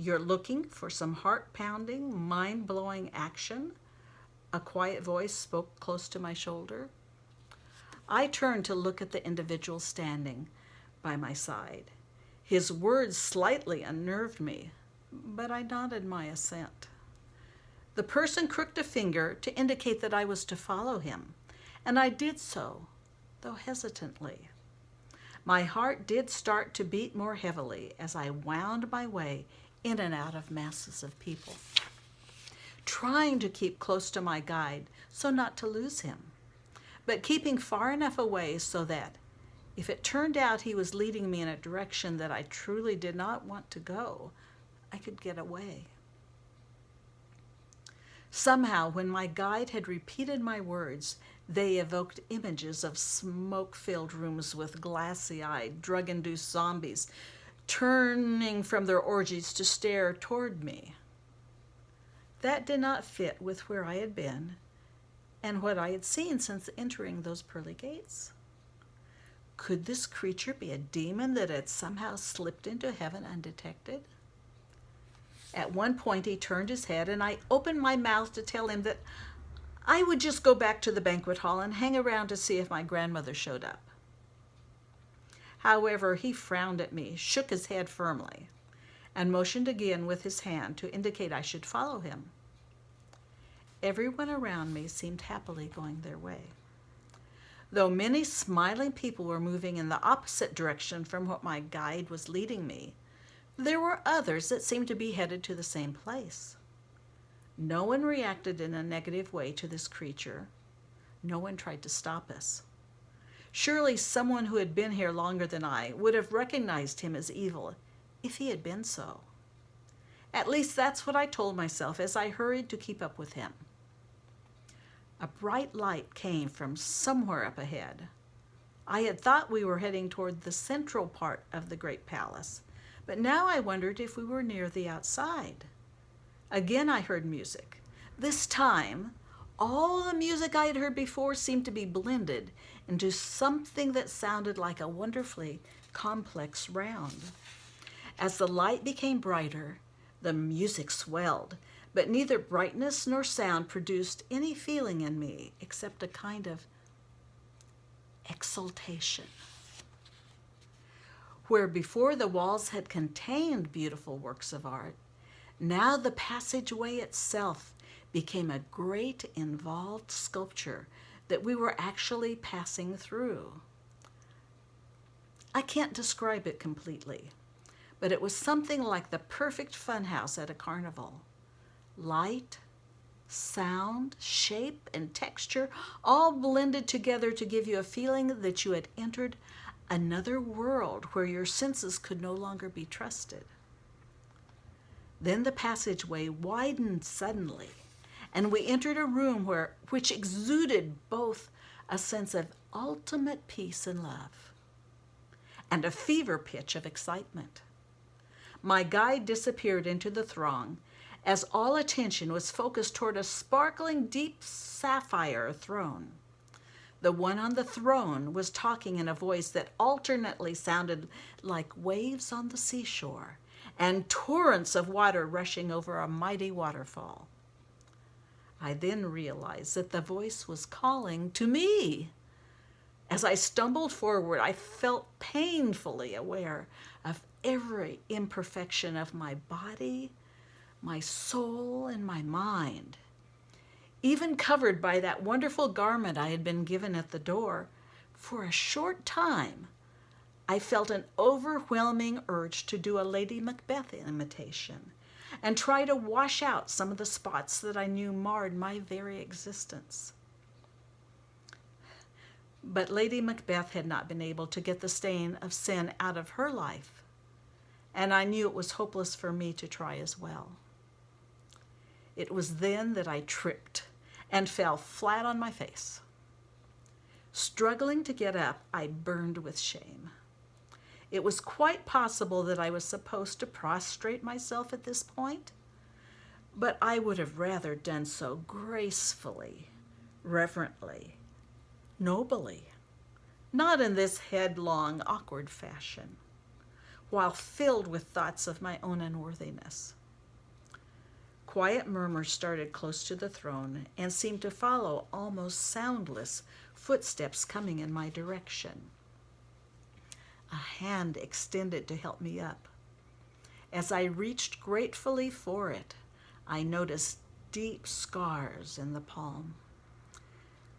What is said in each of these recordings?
You're looking for some heart-pounding, mind-blowing action? A quiet voice spoke close to my shoulder. I turned to look at the individual standing by my side. His words slightly unnerved me, but I nodded my assent. The person crooked a finger to indicate that I was to follow him, and I did so, though hesitantly. My heart did start to beat more heavily as I wound my way in and out of masses of people, trying to keep close to my guide so not to lose him, but keeping far enough away so that if it turned out he was leading me in a direction that I truly did not want to go, I could get away. Somehow, when my guide had repeated my words, they evoked images of smoke-filled rooms with glassy-eyed, drug-induced zombies turning from their orgies to stare toward me. That did not fit with where I had been and what I had seen since entering those pearly gates. Could this creature be a demon that had somehow slipped into heaven undetected? At one point he turned his head and I opened my mouth to tell him that I would just go back to the banquet hall and hang around to see if my grandmother showed up. However, he frowned at me, shook his head firmly, and motioned again with his hand to indicate I should follow him. Everyone around me seemed happily going their way, though many smiling people were moving in the opposite direction from what my guide was leading me. There were others that seemed to be headed to the same place. No one reacted in a negative way to this creature. No one tried to stop us. Surely someone who had been here longer than I would have recognized him as evil if he had been so. At least that's what I told myself as I hurried to keep up with him. A bright light came from somewhere up ahead. I had thought we were heading toward the central part of the great palace, but now I wondered if we were near the outside. Again I heard music. This time, all the music I had heard before seemed to be blended into something that sounded like a wonderfully complex round. As the light became brighter, the music swelled, but neither brightness nor sound produced any feeling in me except a kind of exultation. Where before the walls had contained beautiful works of art, now the passageway itself became a great involved sculpture that we were actually passing through. I can't describe it completely, but it was something like the perfect funhouse at a carnival. Light, sound, shape, and texture all blended together to give you a feeling that you had entered another world where your senses could no longer be trusted. Then the passageway widened suddenly, and we entered a room which exuded both a sense of ultimate peace and love and a fever pitch of excitement. My guide disappeared into the throng as all attention was focused toward a sparkling deep sapphire throne. The one on the throne was talking in a voice that alternately sounded like waves on the seashore and torrents of water rushing over a mighty waterfall. I then realized that the voice was calling to me. As I stumbled forward, I felt painfully aware of every imperfection of my body, my soul, and my mind. Even covered by that wonderful garment I had been given at the door, for a short time, I felt an overwhelming urge to do a Lady Macbeth imitation and try to wash out some of the spots that I knew marred my very existence. But Lady Macbeth had not been able to get the stain of sin out of her life, and I knew it was hopeless for me to try as well. It was then that I tripped and fell flat on my face. Struggling to get up, I burned with shame. It was quite possible that I was supposed to prostrate myself at this point, but I would have rather done so gracefully, reverently, nobly, not in this headlong, awkward fashion. while filled with thoughts of my own unworthiness. Quiet murmurs started close to the throne and seemed to follow almost soundless footsteps coming in my direction. A hand extended to help me up. As I reached gratefully for it, I noticed deep scars in the palm.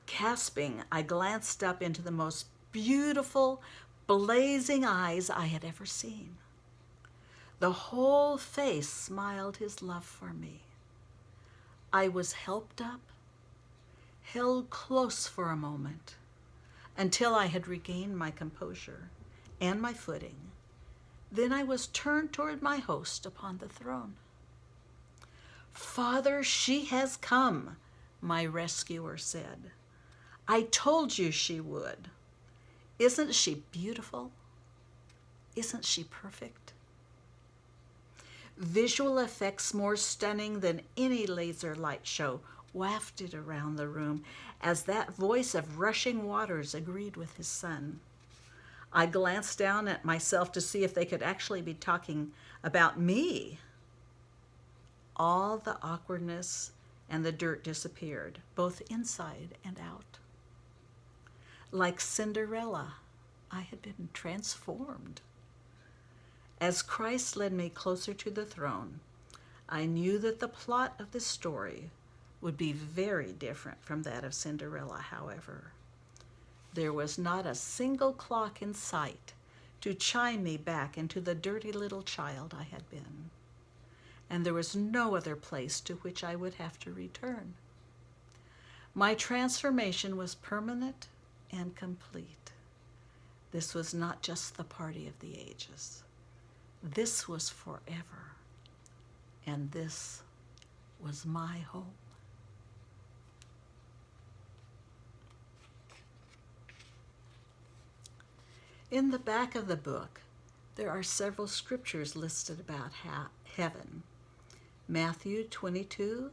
Gasping, I glanced up into the most beautiful, blazing eyes I had ever seen. The whole face smiled his love for me. I was helped up, held close for a moment, until I had regained my composure and my footing. Then I was turned toward my host upon the throne. "Father, she has come," my rescuer said. "I told you she would. Isn't she beautiful? Isn't she perfect?" Visual effects more stunning than any laser light show wafted around the room as that voice of rushing waters agreed with his son. I glanced down at myself to see if they could actually be talking about me. All the awkwardness and the dirt disappeared, both inside and out. Like Cinderella, I had been transformed. As Christ led me closer to the throne, I knew that the plot of this story would be very different from that of Cinderella, however. There was not a single clock in sight to chime me back into the dirty little child I had been, and there was no other place to which I would have to return. My transformation was permanent and complete. This was not just the party of the ages. This was forever, and this was my home. In the back of the book, there are several scriptures listed about heaven. Matthew 22,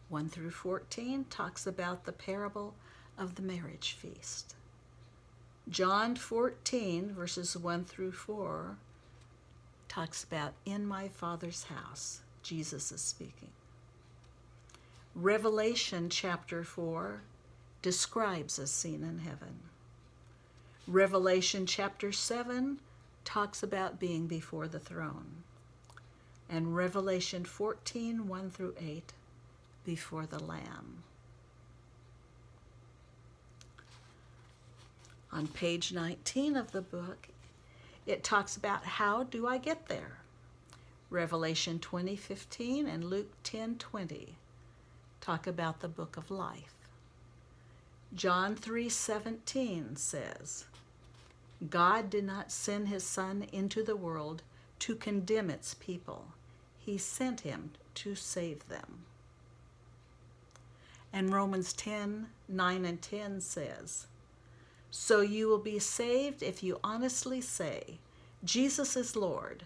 1 through 14, talks about the parable of the marriage feast. John 14, verses 1 through 4, talks about in my Father's house. Jesus is speaking. Revelation chapter 4 describes a scene in heaven. Revelation chapter 7 talks about being before the throne. And Revelation 14, 1 through 8, before the Lamb. On page 19 of the book, it talks about how do I get there. Revelation 20:15 and Luke 10:20 talk about the book of life. John 3:17 says, God did not send his Son into the world to condemn its people. He sent him to save them. And Romans 10:9 and 10 says, so you will be saved if you honestly say, Jesus is Lord,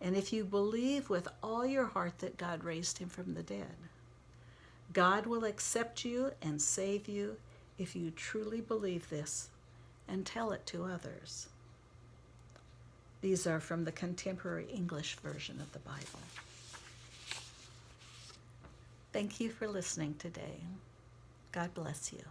and if you believe with all your heart that God raised him from the dead. God will accept you and save you if you truly believe this and tell it to others. These are from the Contemporary English Version of the Bible. Thank you for listening today. God bless you.